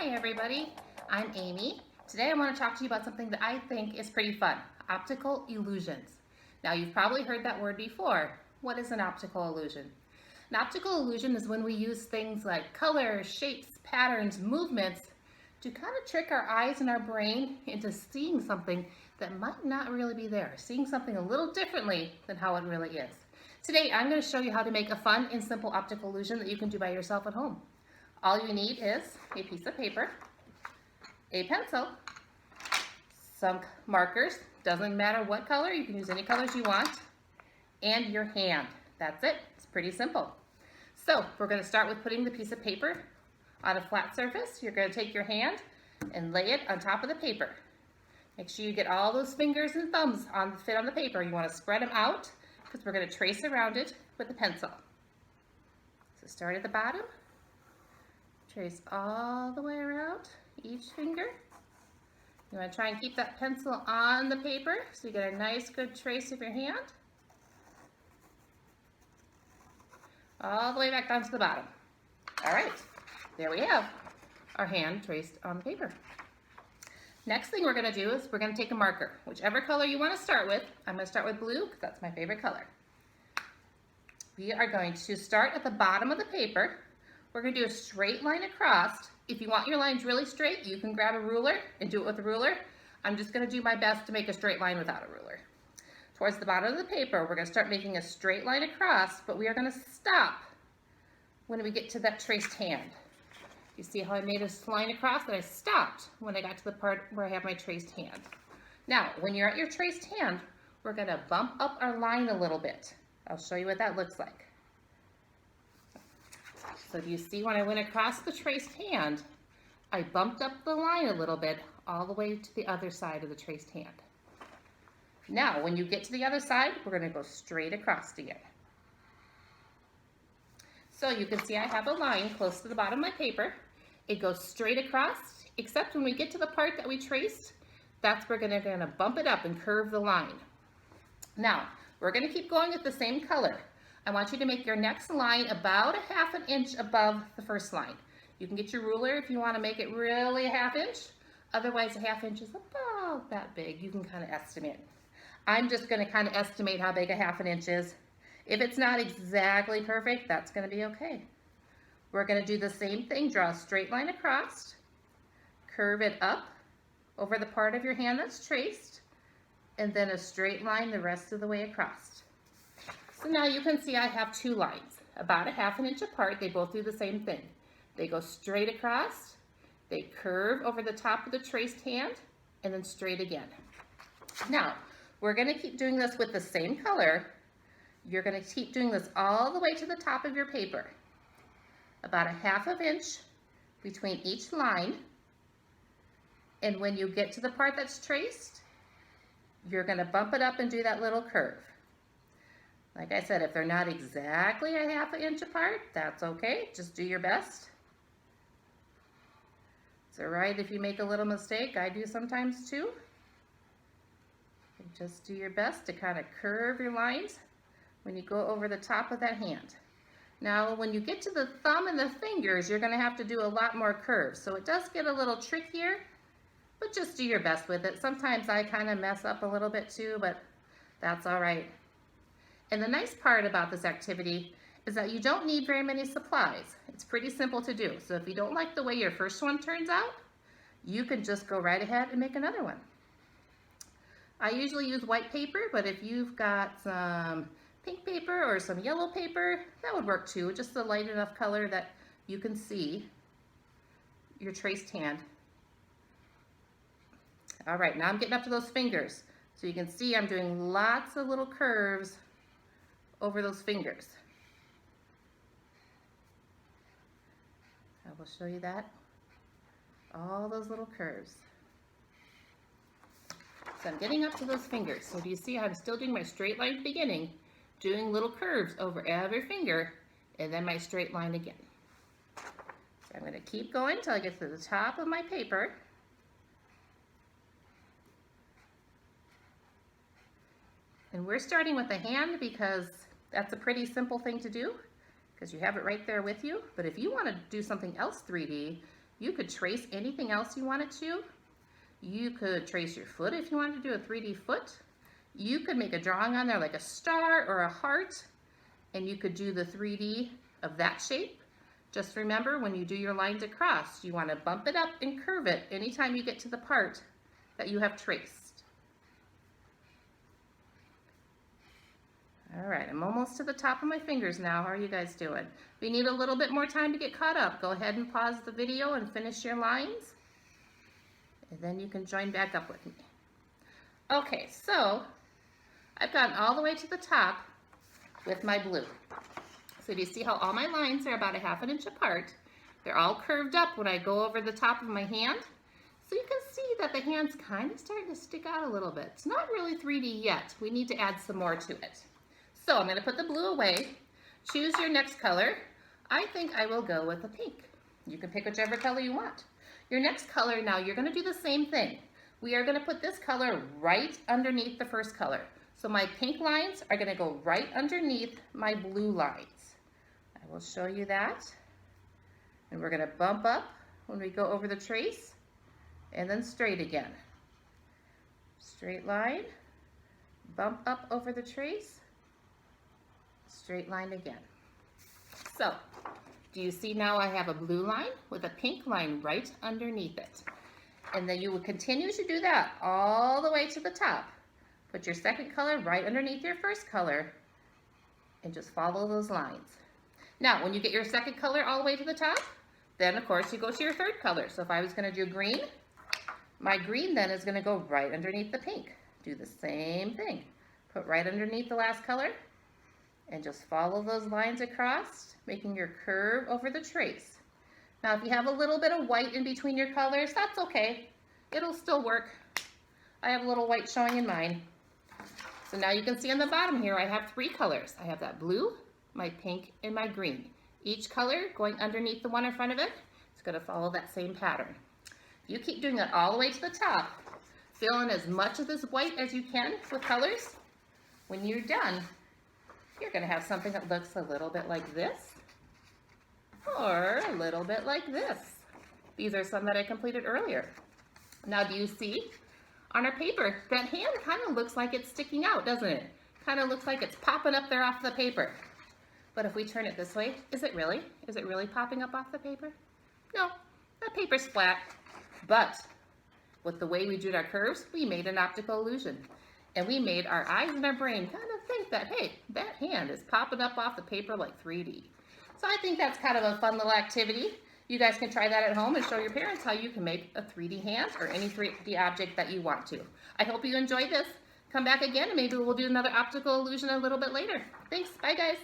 Hi everybody, I'm Amy. Today I want to talk to you about something that I think is pretty fun, optical illusions. Now you've probably heard that word before. What is an optical illusion? An optical illusion is when we use things like colors, shapes, patterns, movements to kind of trick our eyes and our brain into seeing something that might not really be there, seeing something a little differently than how it really is. Today I'm going to show you how to make a fun and simple optical illusion that you can do by yourself at home. All you need is a piece of paper, a pencil, some markers, doesn't matter what color, you can use any colors you want, and your hand. That's it. It's pretty simple. So we're going to start with putting the piece of paper on a flat surface. You're going to take your hand and lay it on top of the paper. Make sure you get all those fingers and thumbs fit on the paper. You want to spread them out because we're going to trace around it with the pencil. So start at the bottom. Trace all the way around each finger. You want to try and keep that pencil on the paper so you get a nice good trace of your hand. All the way back down to the bottom. All right, there we have our hand traced on the paper. Next thing we're going to do is we're going to take a marker, whichever color you want to start with. I'm going to start with blue because that's my favorite color. We are going to start at the bottom of the paper. We're going to do a straight line across. If you want your lines really straight, you can grab a ruler and do it with a ruler. I'm just going to do my best to make a straight line without a ruler. Towards the bottom of the paper, we're going to start making a straight line across, but we are going to stop when we get to that traced hand. You see how I made a line across and I stopped when I got to the part where I have my traced hand. Now, when you're at your traced hand, we're going to bump up our line a little bit. I'll show you what that looks like. So do you see when I went across the traced hand, I bumped up the line a little bit all the way to the other side of the traced hand. Now, when you get to the other side, we're going to go straight across again. So you can see I have a line close to the bottom of my paper. It goes straight across, except when we get to the part that we traced, that's where we're going to bump it up and curve the line. Now, we're going to keep going with the same color. I want you to make your next line about a ½ inch above the first line. You can get your ruler if you want to make it really a ½ inch. Otherwise, a ½ inch is about that big. You can kind of estimate. I'm just going to kind of estimate how big a ½ inch is. If it's not exactly perfect, that's going to be okay. We're going to do the same thing. Draw a straight line across, curve it up over the part of your hand that's traced, and then a straight line the rest of the way across. So now you can see I have two lines, about a ½ inch apart. They both do the same thing. They go straight across, they curve over the top of the traced hand, and then straight again. Now, we're going to keep doing this with the same color. You're going to keep doing this all the way to the top of your paper. About a ½ inch between each line. And when you get to the part that's traced, you're going to bump it up and do that little curve. Like I said, if they're not exactly a ½ inch apart, that's okay. Just do your best. It's all right if you make a little mistake. I do sometimes too. And just do your best to kind of curve your lines when you go over the top of that hand. Now, when you get to the thumb and the fingers, you're going to have to do a lot more curves. So it does get a little trickier, but just do your best with it. Sometimes I kind of mess up a little bit too, but that's all right. And the nice part about this activity is that you don't need very many supplies. It's pretty simple to do. So if you don't like the way your first one turns out, you can just go right ahead and make another one. I usually use white paper, but if you've got some pink paper or some yellow paper, that would work too. Just a light enough color that you can see your traced hand. All right, now I'm getting up to those fingers. So you can see I'm doing lots of little curves over those fingers. I will show you that. All those little curves. So I'm getting up to those fingers. So do you see I'm still doing my straight line beginning, doing little curves over every finger, and then my straight line again. So I'm going to keep going until I get to the top of my paper. And we're starting with the hand because that's a pretty simple thing to do because you have it right there with you. But if you want to do something else 3D, You could trace anything else you wanted to. You could trace your foot if you wanted to do a 3D foot. You could make a drawing on there like a star or a heart, and you could do the 3D of that shape. Just remember, when you do your lines across, you want to bump it up and curve it anytime you get to the part that you have traced. All right, I'm almost to the top of my fingers now. How are you guys doing? If you need a little bit more time to get caught up, go ahead and pause the video and finish your lines, and then you can join back up with me. Okay, so I've gotten all the way to the top with my blue. So do you see how all my lines are about a ½ an inch apart? They're all curved up when I go over the top of my hand. So you can see that the hand's kind of starting to stick out a little bit. It's not really 3D yet. We need to add some more to it. So I'm going to put the blue away. Choose your next color. I think I will go with the pink. You can pick whichever color you want. Your next color, now you're going to do the same thing. We are going to put this color right underneath the first color. So my pink lines are going to go right underneath my blue lines. I will show you that. And we're going to bump up when we go over the trace, and then straight again. Straight line, bump up over the trace, straight line again. So, do you see now I have a blue line with a pink line right underneath it? And then you will continue to do that all the way to the top. Put your second color right underneath your first color and just follow those lines. Now, when you get your second color all the way to the top, then of course you go to your third color. So if I was going to do green, my green then is going to go right underneath the pink. Do the same thing. Put right underneath the last color and just follow those lines across, making your curve over the trace. Now if you have a little bit of white in between your colors, that's okay. It'll still work. I have a little white showing in mine. So now you can see on the bottom here I have 3 colors. I have that blue, my pink, and my green. Each color going underneath the one in front of it. It's going to follow that same pattern. You keep doing it all the way to the top. Fill in as much of this white as you can with colors. When you're done, you're going to have something that looks a little bit like this, or a little bit like this. These are some that I completed earlier. Now do you see on our paper, that hand kind of looks like it's sticking out, doesn't it? Kind of looks like it's popping up there off the paper. But if we turn it this way, is it really? Is it really popping up off the paper? No, that paper's flat. But with the way we drew our curves, we made an optical illusion. And we made our eyes and our brain kind of think that, hey, that hand is popping up off the paper like 3D. So I think that's kind of a fun little activity. You guys can try that at home and show your parents how you can make a 3D hand or any 3D object that you want to. I hope you enjoyed this. Come back again and maybe we'll do another optical illusion a little bit later. Thanks. Bye, guys.